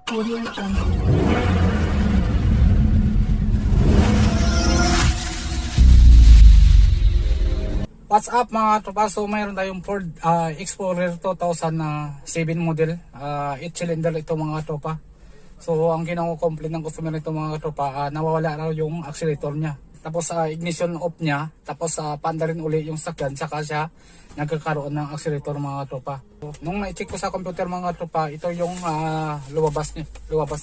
Audio Jungle. What's up mga tropa? So mayroon tayong Ford Explorer 2007 model, 8 cylinder ito mga tropa. So ang kinako-complain ng customer nito mga tropa, nawawala raw yung accelerator niya. Tapos ignition off niya, tapos panda rin uli yung sakyan, saka siya nagkakaroon ng accelerator mga tropa. So, nung na-check ko sa computer mga tropa, ito yung lumabas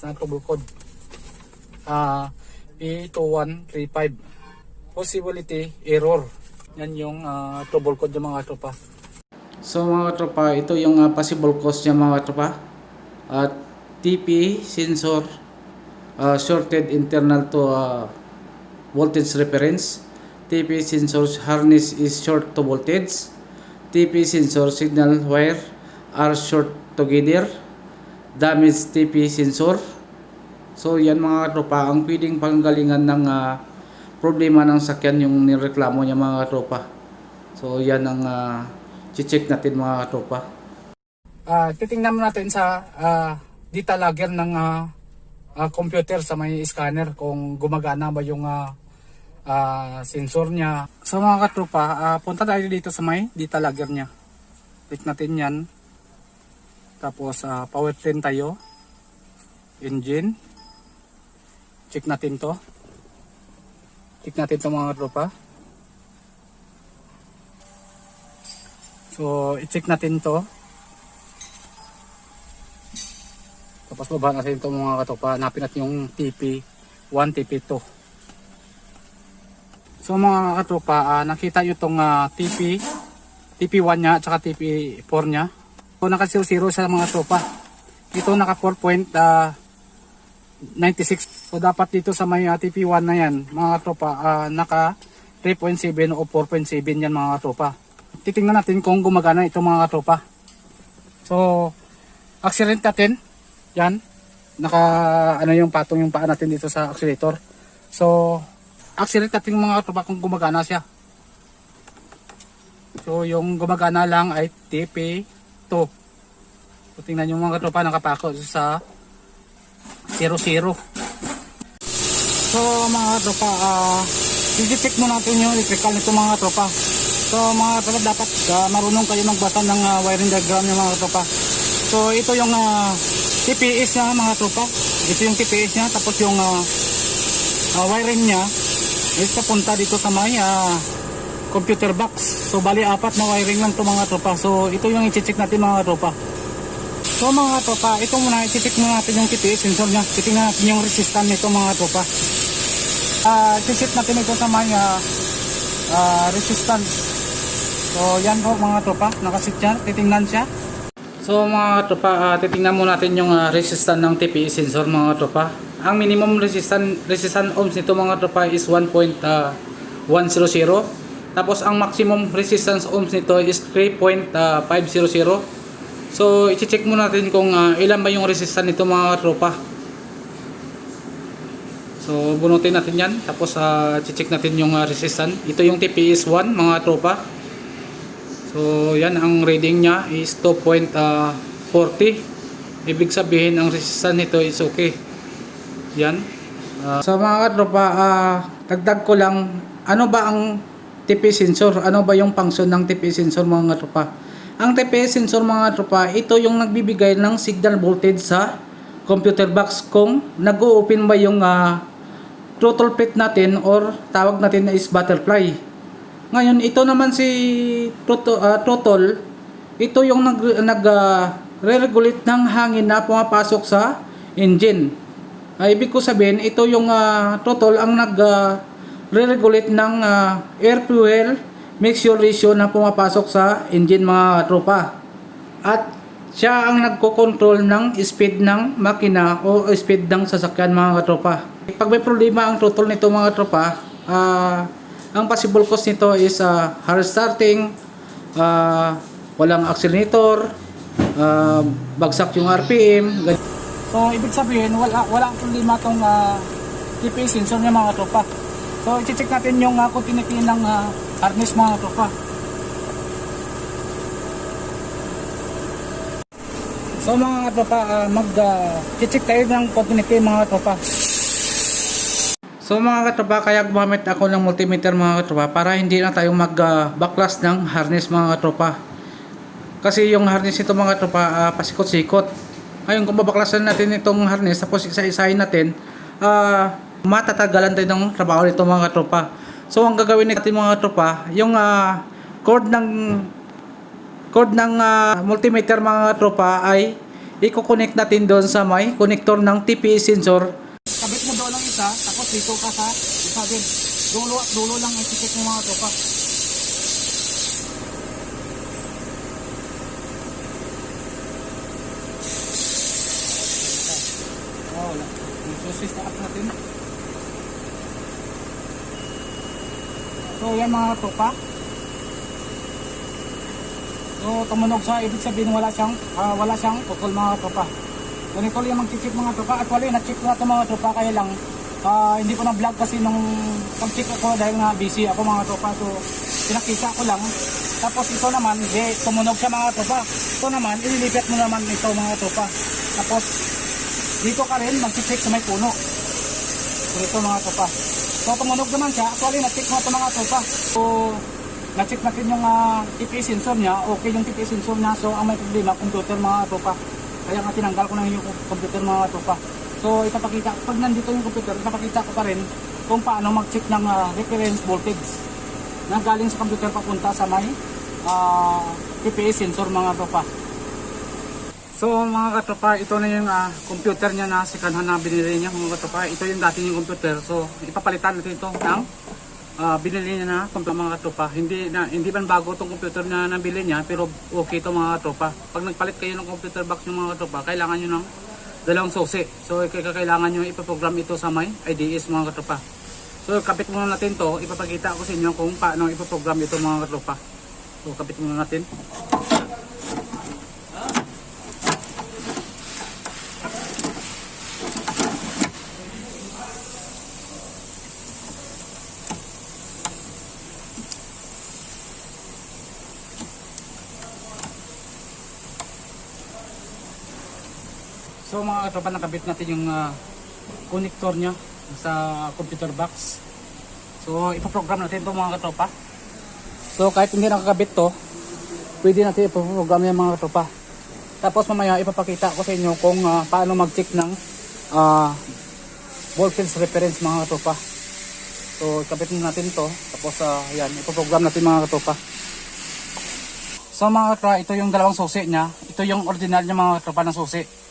na trouble code. P2135. Possibility error. Yan yung trouble code ng mga tropa. So mga tropa, ito yung possible cause niya mga tropa. TP sensor shorted internal to voltage reference. TP sensor harness is short to voltage. TP sensor signal wire are short together. Damage TP sensor. So yan mga tropa, ang pwedeng panggalingan ng problema ng sakyan yung nireklamo niya mga tropa. So yan ang check natin mga tropa. Titingnan natin sa data logger ng computer sa may scanner kung gumagana ba yung sensor niya. So mga tropa, punta tayo dito sa may data logger niya. Click natin yan. Tapos powertrain tayo. Engine. Check natin to. Check natin ito mga tropa. So, i-check natin to. Tapos baba natin ito mga tropa. Hanapin natin yung TP1, TP2. So mga tropa, nakita nyo itong TP1 nya at saka TP4 nya. So naka 00 sa mga tropa. Ito naka 4.96. So dapat dito sa may TP1 na yan mga tropa, naka 3.7 o 4.7 yan mga tropa. Titingnan natin kung gumagana ito mga tropa. So accelerate natin. Yan. Naka yung patong yung paa natin dito sa accelerator. So accelerate natin mga tropa kung gumagana siya. So yung gumagana lang ay TP2. So tingnan nyo mga tropa, nakapako sa 00. So mga tropa, i-check mo natin yung electrical nito mga tropa. So mga tropa, dapat marunong kayo magbasa ng wiring diagram ng mga tropa. So ito yung TPS niya mga tropa. Ito yung TPS niya, tapos yung wiring niya is papunta dito sa may computer box. So bali apat na wiring lang to mga tropa. So ito yung i-check natin mga tropa. So mga tropa, ito muna, i-check muna natin yung TPS sensor niya. Titingnan natin yung resistance nito mga tropa. I-check natin ito sa may resistance. So yan po mga tropa, nakasit siya, titingnan siya. So mga tropa, titingnan muna natin yung resistance ng TPS sensor mga tropa. Ang minimum resistance ohms nito mga tropa is 1.100. Tapos ang maximum resistance ohms nito is 3.500. So, i-check muna natin kung ilan ba yung resistance nito mga tropa. So, bunutin natin yan. Tapos, i-check natin yung resistance. Ito yung TPS1 mga tropa. So, yan ang reading niya is 2.40. Ibig sabihin, ang resistance nito is okay. Yan. So, mga tropa, dagdag ko lang, ano ba ang TPS sensor? Ano ba yung function ng TPS sensor mga tropa? Ang TPS sensor mga tropa, ito yung nagbibigay ng signal voltage sa computer box kung nag-o-open ba yung throttle plate natin or tawag natin na is butterfly. Ngayon, ito naman si throttle, ito yung nag-re-regulate ng hangin na pumapasok sa engine. Ibig ko sabihin, ito yung throttle ang nag-re-regulate ng air fuel mixture ratio na pumapasok sa engine mga tropa. At siya ang nagko-control ng speed ng makina o speed ng sasakyan mga tropa. Pag may problema ang throttle nito mga tropa, ang possible cause nito is hard starting, walang accelerator, bagsak yung RPM. So ibig sabihin wala ang problema tong TPS sensor niya mga tropa. So i-check natin yung continuity ng harness mga tropa. So mga tropa, mag-check tayo ng continuity mga tropa. So mga katropa, kaya gumamit ako ng multimeter mga katropa para hindi na tayo mag-backlash ng harness mga katropa. Kasi yung harness ito mga katropa, pasikot-sikot. Ngayon kung babaklasan natin itong harness tapos isa-isahin natin, matatagalan tayo ng trabaho nito mga katropa. So ang gagawin natin mga katropa, yung cord ng multimeter mga katropa ay i-connect natin doon sa may connector ng TPS sensor. Kabit mo doon ng isa, tapos dito ka sa isa din. Dulo at dulo lang ang sikit ng mga tropa. Oh, wala. Susis na up natin. So, yan mga tropa. So, tumunog sa ibig sabihin wala siyang putol mga tropa. Ganito lang mag-check mga tropa. Actually, na-check ko na ito mga tropa. Kaya lang, hindi ko na-vlog kasi nung pag-check ako dahil nga busy ako mga tropa. So, pinakita ko lang. Tapos ito naman, tumunog siya mga tropa. Ito naman, ililipat mo naman ito mga tropa. Tapos, dito ka rin mag-check sa may puno. So, ito mga tropa. So, tumunog naman siya. Actually, na-check ko na ito mga tropa. So, na-check natin yung TPS sensor niya. Okay yung TPS sensor niya. So, ang may problema, computer mga tropa. Kaya nga tinanggal ko na yung computer mga tropa. So ipapakita, pag nandito yung computer, ipapakita ko pa rin kung paano mag-check ng reference voltage na galing sa computer papunta sa may TPS sensor mga tropa. So mga katropa, ito na yung computer niya na sikanhan na binili niya mga katropa. Ito yung dati yung computer. So ipapalitan natin ito ng binili niya na mga tropa. Hindi man bago itong computer na nabili niya, pero okay ito mga tropa. Pag nagpalit kayo ng computer box ng mga tropa, kailangan nyo ng dalawang susi. So kailangan nyo ipaprogram ito sa may IDS mga tropa. So kapit muna natin to, ipapakita ko sa inyo kung paano ipaprogram ito mga tropa. So kapit muna natin. So mga katropa, nakabit natin yung connector nya sa computer box. So ipoprogram natin ito mga katropa. So kahit hindi nakakabit to, pwede natin ipoprogram yan mga katropa. Tapos mamaya ipapakita ko sa inyo kung paano mag-check ng voltage reference mga katropa. So ikabit natin to. Tapos yan, ipoprogram natin mga katropa. So mga katropa, ito yung dalawang susi nya. Ito yung original nya mga katropa ng susi.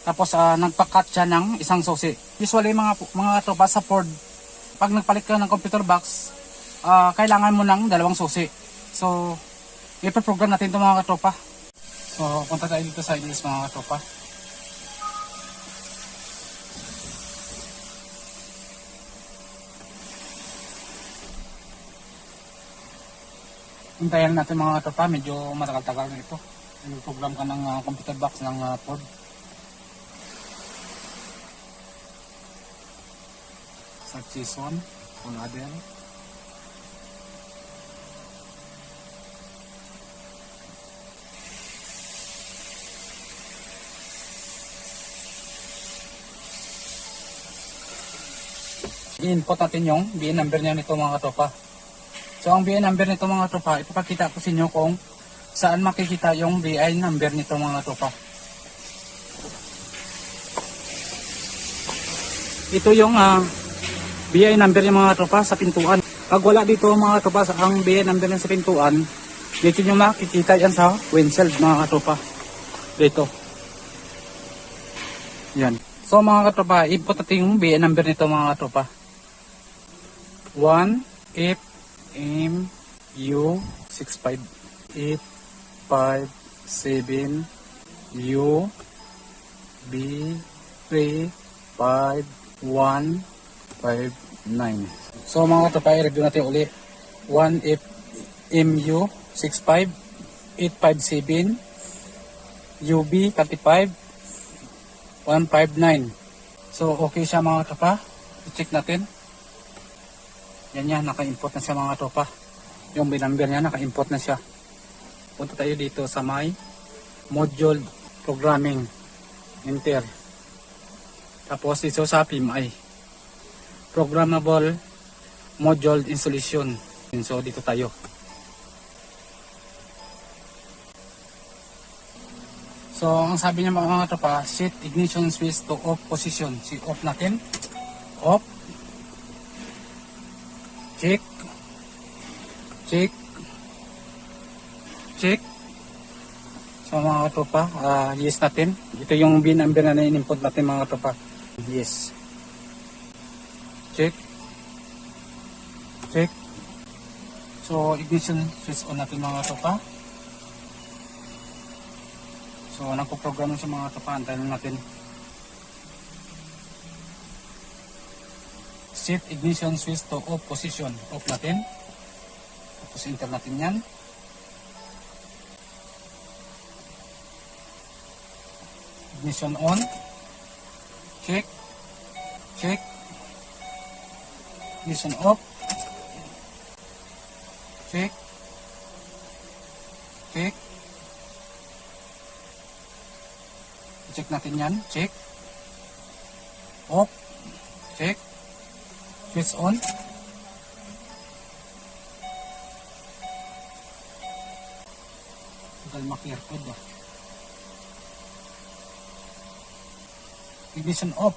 Tapos nagpa-cut siya ng isang susi. Usually mga tropa sa Ford, pag nagpalit ka ng computer box, kailangan mo ng dalawang susi. So, ipaprogram natin ito mga tropa. So, punta tayo dito sa IDS mga tropa. Hintayin natin mga tropa, medyo matagal-tagal na ito. Nag-program ka ng computer box ng Ford. Season on Adel. I-input natin yung BN number niya nito mga tropa. So ang BN number nito mga tropa, ipapakita ko sa inyo kung saan makikita yung BI number nito mga tropa. Ito yung BI number ng mga tropa sa pintuan. Pag wala dito mga tropa ang BI number sa pintuan, dito nyo makikita yan sa windshield mga tropa. Dito. Yan. So mga tropa, input natin yung BI number nito mga tropa. 1FMU65 857 UB35159. So mga tropa, i-review natin uli. 1FMU65 857 UB35159. So okay siya mga tropa. I-check natin. Yan yan, naka-import na siya mga tropa. Yung binumber niya, naka-import na siya. Punta tayo dito sa may module programming, enter. Tapos dito sa PMI, programmable module installation. So dito tayo. So ang sabi niya mga tropa, set ignition switch to off position. Si off natin. Off. Check. Check. Check. So mga tropa, yes natin. Ito yung bin number na in-input natin mga tropa. Yes. Check. Check. So ignition switch on natin mga tropa. So nagpo-program sa mga tropa, antayin natin. Set ignition switch to off position. Off natin. Tapos enter natin yan. Ignition on. Check. Check. Ignition off. Check. Check. Check natin yan. Check. Off. Check. Switch on. Tagal ma-clear code ba? Ignition off.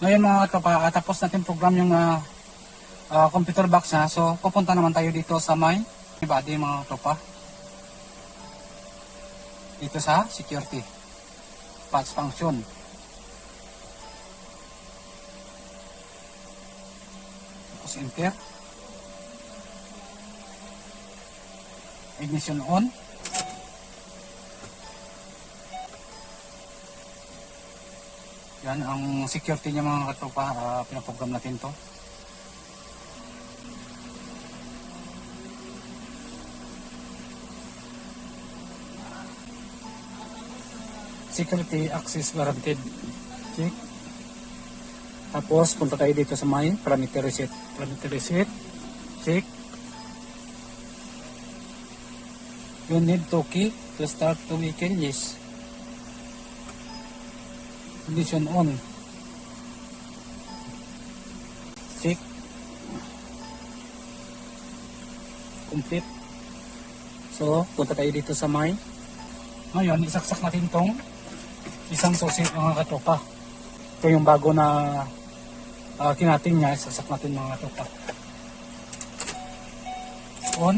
Ngayon mga tropa, tapos natin program yung computer box na. So pupunta naman tayo dito sa may body mga tropa. Dito sa security patch function. Tapos enter. Ignition on. Yan ang security niya mga katropa. Pinaprogram natin to. Security access guaranteed. Check. Tapos punta tayo dito sa may parameter reset. Parameter reset. Check. You need to key to start to vehicle. Yes. Ignition on. Check. Complete. So punta tayo dito sa may. Ngayon isaksak natin tong isang susi mga katropa. Ito yung bago na kinating niya. Sasak natin mga katropa. On.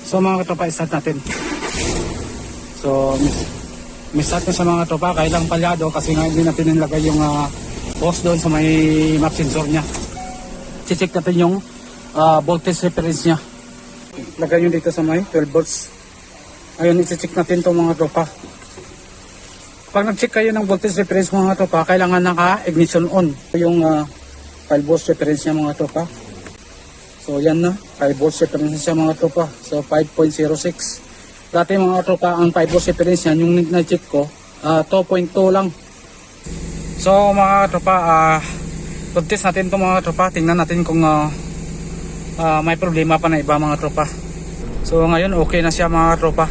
So mga katropa, start natin. So start na sa mga katropa. Kailang palyado kasi nga hindi natin nilagay yung post doon sa may map sensor niya. Check natin yung voltage reference niya. Lagay nyo dito sa may 12 volts. Ayun, i-check natin itong mga tropa. Pag nag-check kayo ng voltage reference mga tropa, kailangan naka-ignition on. Yung 5 volts reference niya mga tropa. So yan na, 5 volts reference niya mga tropa. So 5.06. Dati mga tropa, ang 5 volts reference niya, yung na-check ko, 2.2 lang. So mga tropa, test natin ito mga tropa. Tingnan natin kung may problema pa na iba mga tropa. So ngayon okay na siya mga tropa.